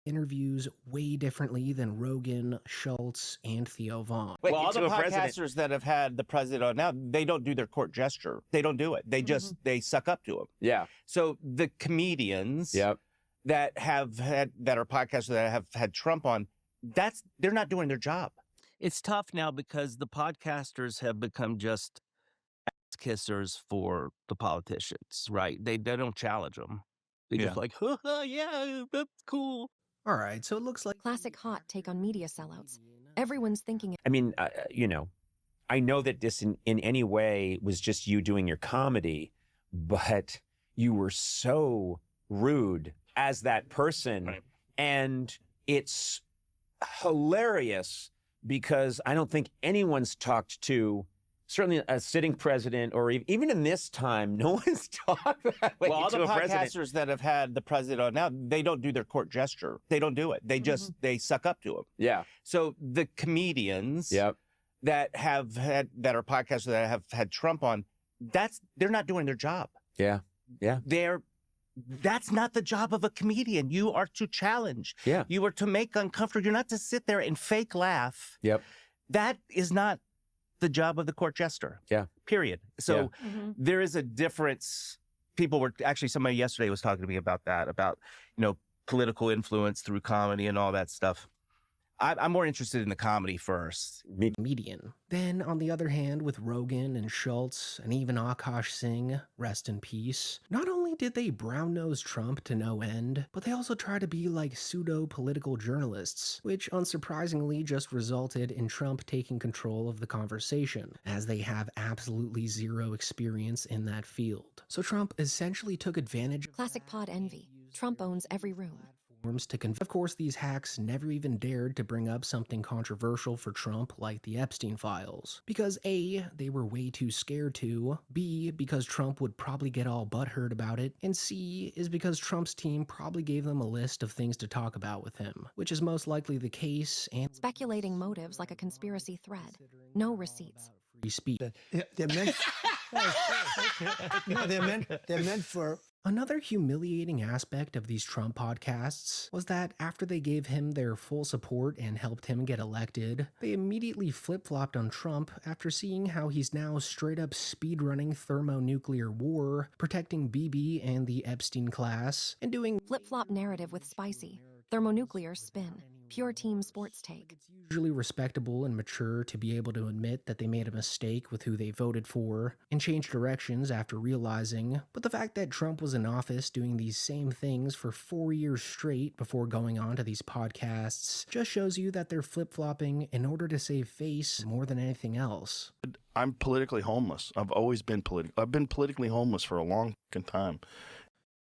interviews way differently than Rogan, Schultz, and Theo Vaughn. Well, all the podcasters that have had the president on now, they don't do their court gesture. They don't do it. They just, they suck up to him. Yeah. So the comedians that are podcasters that have had Trump on, they're not doing their job. It's tough now because the podcasters have become just ass kissers for the politicians, right? They don't challenge them. They just like, yeah, that's cool. All right, so it looks like classic hot take on media sellouts. Everyone's thinking. I mean, you know, I know that this in any way was just you doing your comedy, but you were so rude as that person. Right. And it's hilarious because I don't think anyone's talked to, certainly a sitting president, or even in this time, no one's talked that way. Well, all to the a president. podcasters that have had the president on now, they don't do their court gesture. They don't do it. They just, they suck up to him. Yeah. So the comedians that are podcasters that have had Trump on, they're not doing their job. Yeah. Yeah. That's not the job of a comedian. You are to challenge. Yeah. You are to make uncomfortable. You're not to sit there and fake laugh. Yep. That is not the job of the court jester. Yeah. Period. So there is a difference. Somebody yesterday was talking to me about that, about, you know, political influence through comedy and all that stuff. I'm more interested in the comedy first. Median. Then, on the other hand, with Rogan and Schultz and even Akash Singh, rest in peace, not only did they brown-nose Trump to no end, but they also try to be like pseudo-political journalists, which unsurprisingly just resulted in Trump taking control of the conversation, as they have absolutely zero experience in that field. So Trump essentially took advantage of classic pod envy. Trump owns every room. Of course, these hacks never even dared to bring up something controversial for Trump like the Epstein files. Because A, they were way too scared to, B, because Trump would probably get all butthurt about it, and C, is because Trump's team probably gave them a list of things to talk about with him, which is most likely the case, and speculating motives like a conspiracy thread. No receipts. Free speech. They're meant. No, they're meant for. Another humiliating aspect of these Trump podcasts was that after they gave him their full support and helped him get elected, they immediately flip-flopped on Trump after seeing how he's now straight-up speedrunning thermonuclear war, protecting Bibi and the Epstein class, and doing flip-flop narrative with spicy, thermonuclear spin, pure team sports take. It's usually respectable and mature to be able to admit that they made a mistake with who they voted for and change directions after realizing, but the fact that Trump was in office doing these same things for 4 years straight before going on to these podcasts just shows you that they're flip-flopping in order to save face more than anything else. I'm politically homeless. I've always been I've been politically homeless for a long time.